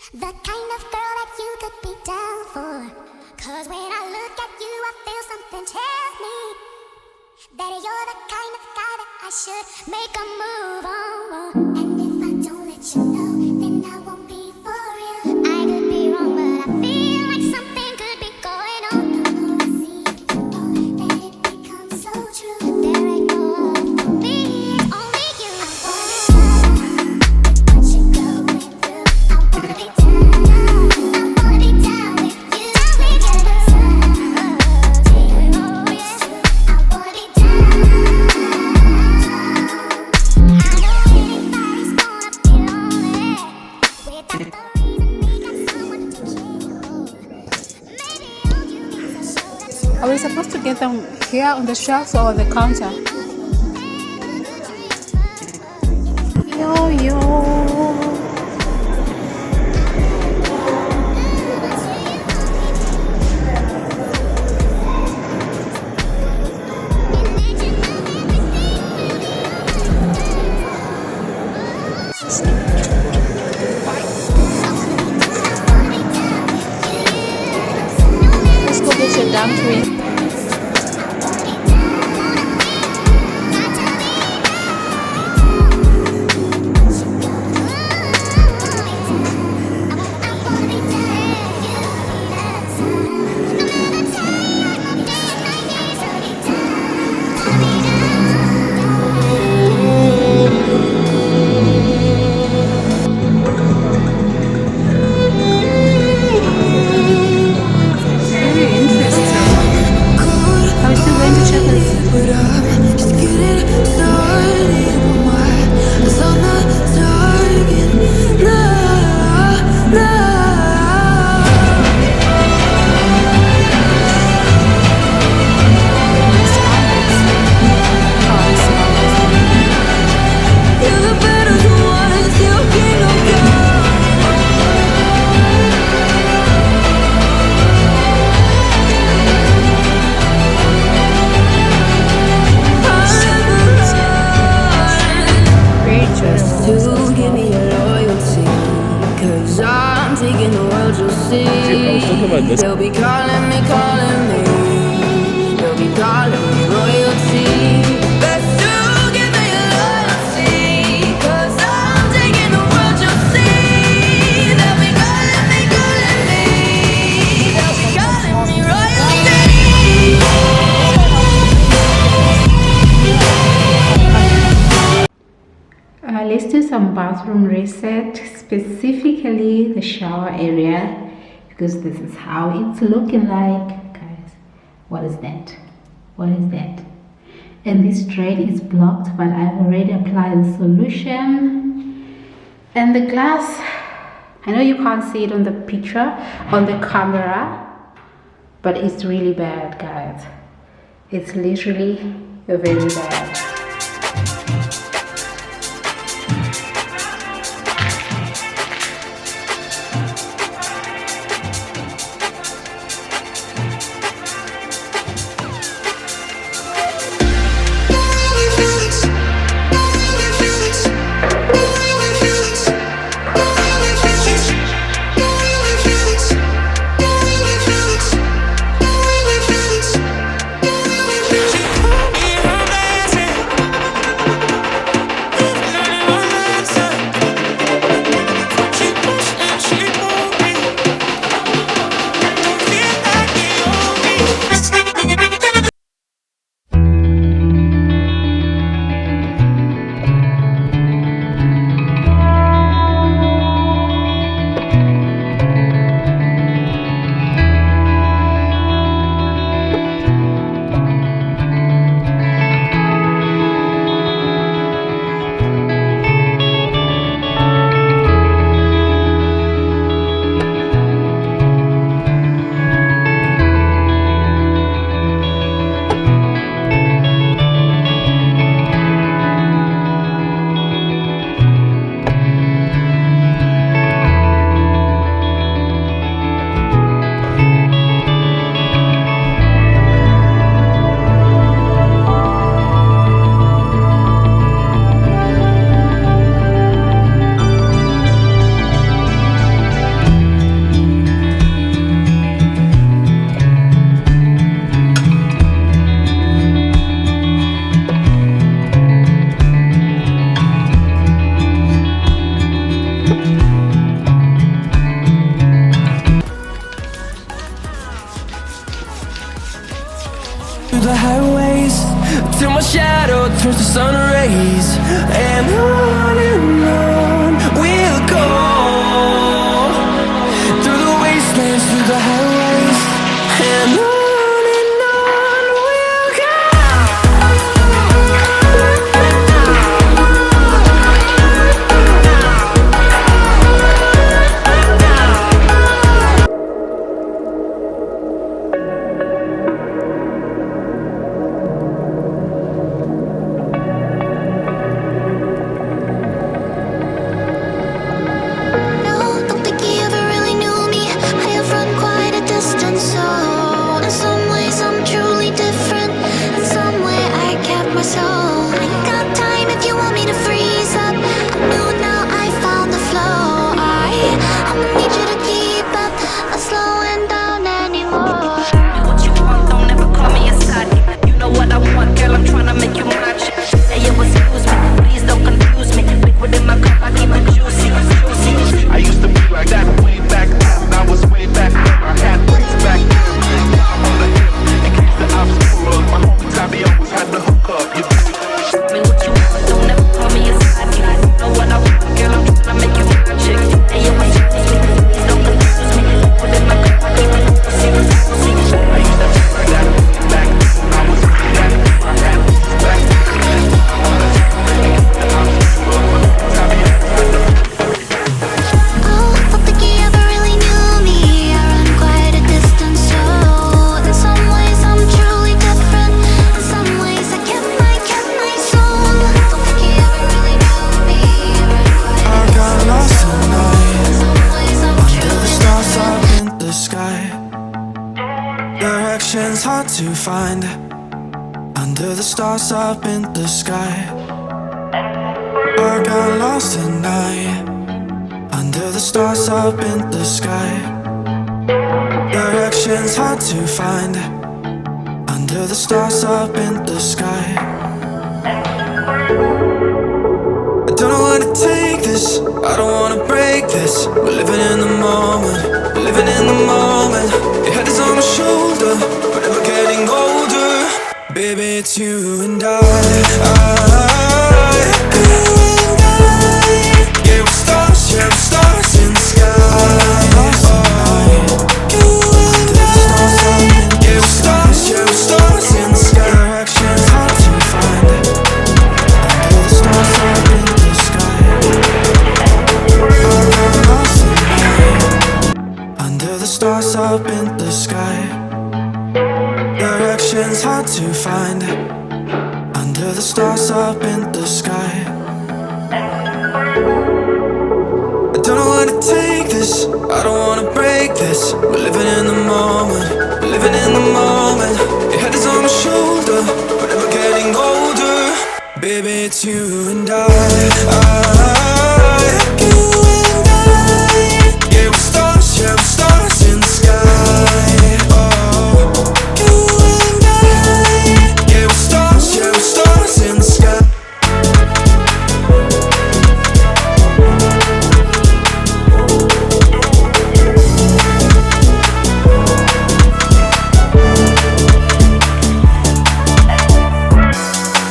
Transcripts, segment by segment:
The kind of girl that you could be down for. 'Cause when I look at you, I feel something tell me that you're the kind of guy that I should make a move on. And if I don't let you know, then I won't be for real. I could be wrong, but I feel like something could be going on. The more I see it, the more that it becomes so true. There ain't no other for me, it's only you. What you going through? I wanna be down. I wanna be down with you. We get the sun. Oh yeah, I wanna be down. I know anybody's gonna be lonely without the reason they got someone to kill. Maybe all you need is a shoulder. Are we supposed to get them here on the shelves or the counter? Yo, yo. Let's go get your damn tree. Very interesting. Are we still going to check this? Just getting started. My eyes on the target. No. You're the better ones. You kingdom come. Very interesting. To give me your loyalty, 'cause I'm taking the world, you'll see. They'll be calling me. They'll be calling me royalty. Best to give me your loyalty, 'cause I'm taking the world, you'll see. They'll be calling me. They'll be calling me royalty. Let's do some bathroom reset, specifically the shower area, because this is how it's looking like. Guys, what is that? What is that? And this drain is blocked, but I've already applied the solution. And the glass, I know you can't see it on the picture, on the camera, but it's really bad, guys. It's literally very bad. Your shadow turns to sun rays, and on we'll go, through the wastelands, through the highways, and on we'll go. No, don't think he ever really knew me. I have run quite a distance, so in some ways I'm truly different. In some way I kept my soul. I got time if you want me to freeze up. I know now I found the flow. I'ma need you to keep up, not slowing down anymore. What you want, don't ever call me a side. You know what I want, girl, I'm tryna make you my chick. Hey, yo, excuse me, please don't confuse me. Liquid in my cup, I keep it juicy, juicy. I used to be like that way back then. I was way back then. I had things back then. I'm on the hip. In case the obstacle was my homie Tommy always had the hook up. You I mean, what you want, don't ever call me a side. You know what I want, girl, I'm tryna make you my chick. Hey, yo, excuse me, please don't confuse me. Liquid in my cup, I keep it juicy, juicy. I used to be like that way back then. I was way back then. I had things back then. I'm on the hip. In case the obstacle was my homie Tommy always had the hook up. Oh, don't think he ever really knew me. I run quite a distance, so in some ways I'm truly different. In some ways I kept my soul. Don't think he ever really knew me. I run quite a I got lost tonight in some ways I'm under the truly stars up in the sky. Directions hard to find under the stars up in the sky. I got lost tonight under the stars up in the sky. Directions hard to find under the stars up in the sky. I don't know where to take this, I don't wanna break this. We're living in the moment, we're living in the moment. Your head is on my shoulder, but we're getting older. Baby, it's you and I. Yeah, we're stars, yeah, we're stars in the sky. Yeah, we're stars, yeah, we're stars in the sky. Directions hard to find under the stars up in the sky. I got lost tonight under the stars up in the sky. Directions hard to find under the stars up in the sky. I don't know where to take this, I don't wanna break this. We're living in the moment, we're living in the moment. Your head is on my shoulder, but we're getting older. Baby, it's you and I. Yeah, we're stars, yeah, we're stars in the sky. Yeah, we're stars, yeah, we're stars in the sky.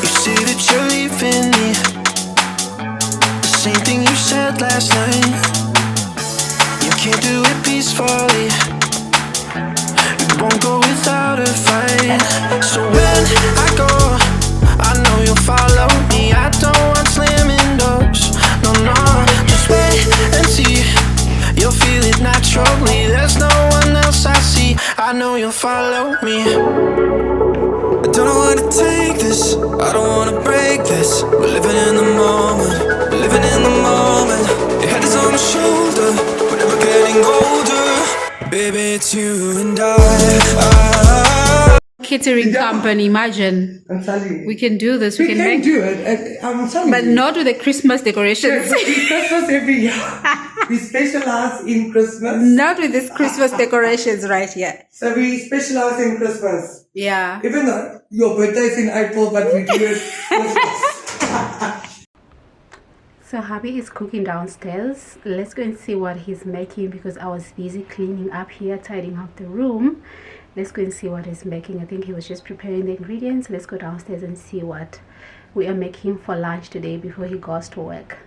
You say that you're leaving me, the same thing you said last night. You can't do it peacefully, you won't go without a fight. So when I go, I know you'll follow me. I don't want slamming doors, no, no. Just wait and see, you'll feel it naturally. There's no one else I see, I know you'll follow me. I don't know where to take this, I don't wanna break this. We're living in the moment, we're living in the moment. Your head is on my shoulder, but we're getting older. Baby, it's you and I. Catering company, imagine. I'm telling you. We can do this. We can can make, do it. I'm telling but you. not with the Christmas decorations. It's Christmas every year. We specialize in Christmas. Not with these Christmas decorations right here. So we specialize in Christmas. Yeah. Even though your birthday is in April, but we do it Christmas. So hubby is cooking downstairs. Let's go and see what he's making because I was busy cleaning up here, tidying up the room. Let's go and see what he's making. I think he was just preparing the ingredients. Let's go downstairs and see what we are making for lunch today before he goes to work.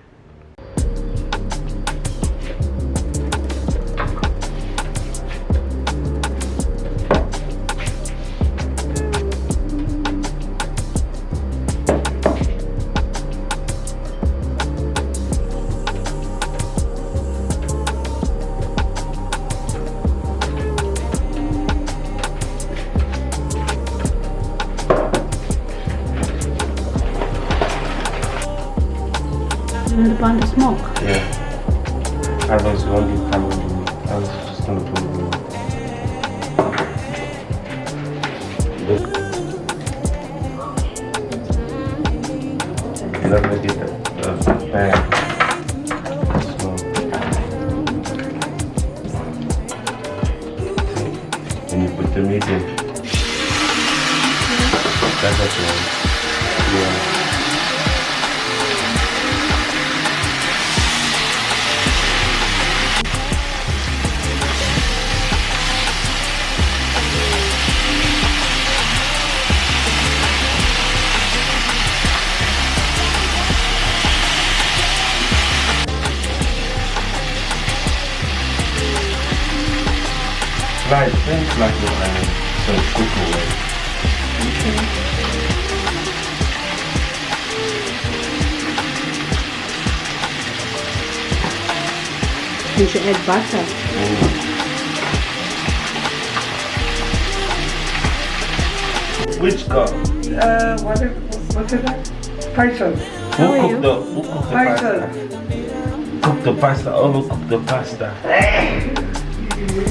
You want to burn the smoke? Yeah. I was only coming. I was just gonna put it in. Let me get the pan. And you put the meat in. That's what you want. Yeah. Like things like the so cook away. You should add butter. Which cup? What is that? Python. Who cooked the pasta? Cook the pasta, overcook the pasta.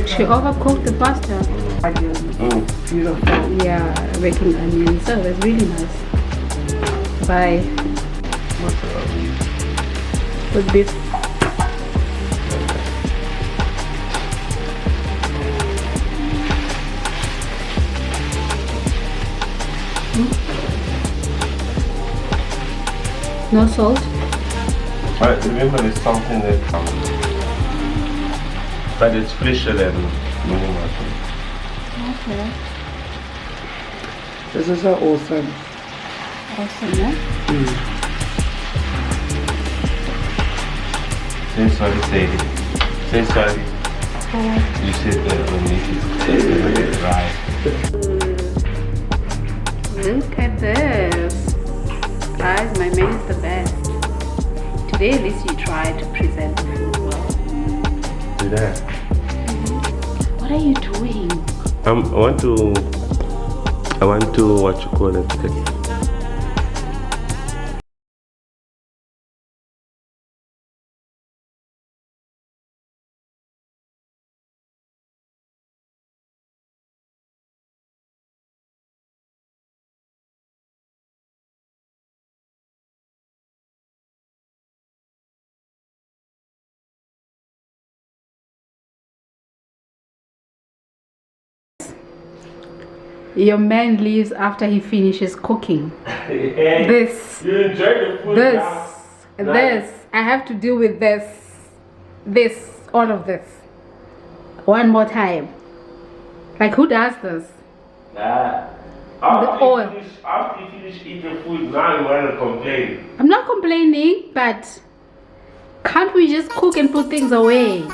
She overcooked the pasta. Beautiful. Yeah, making onions. So that's really nice. Bye. With beef. No salt? But remember, it's something that but it's fresher than normal. Okay. This is awesome. Awesome, yeah? Say sorry, Sadie. Say sorry. You said that when it is dry. Look at this. Guys, my man is the best. Today at least you tried to present the food well. Do that. What are you doing? I want to what you call it. Your man leaves after he finishes cooking. This. You enjoy the food. This. I have to deal with this. All of this. One more time. Like, who does this? After you finish eating food, now you want to complain. I'm not complaining, but can't we just cook and put things away?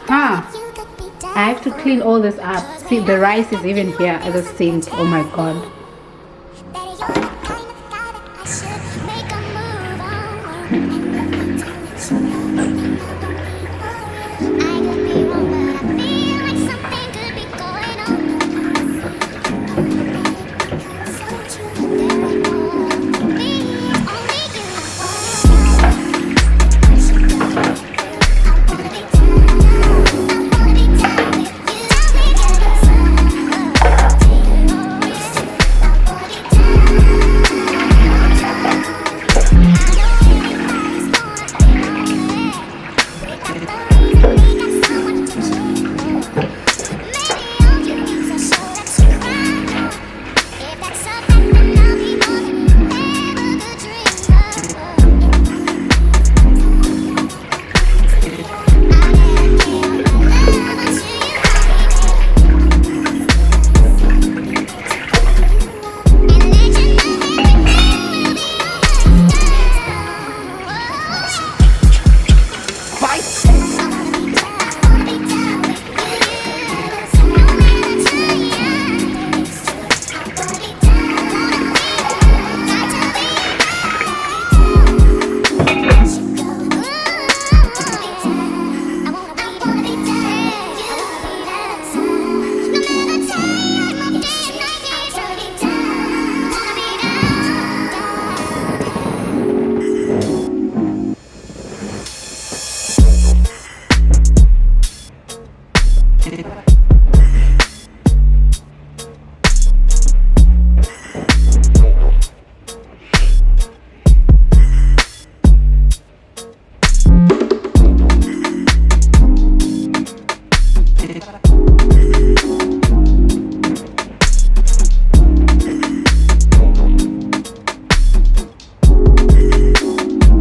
Huh? I have to clean all this up. See, the rice is even here at the sink. Oh my god. That you're the kind of guy that I should make a move on.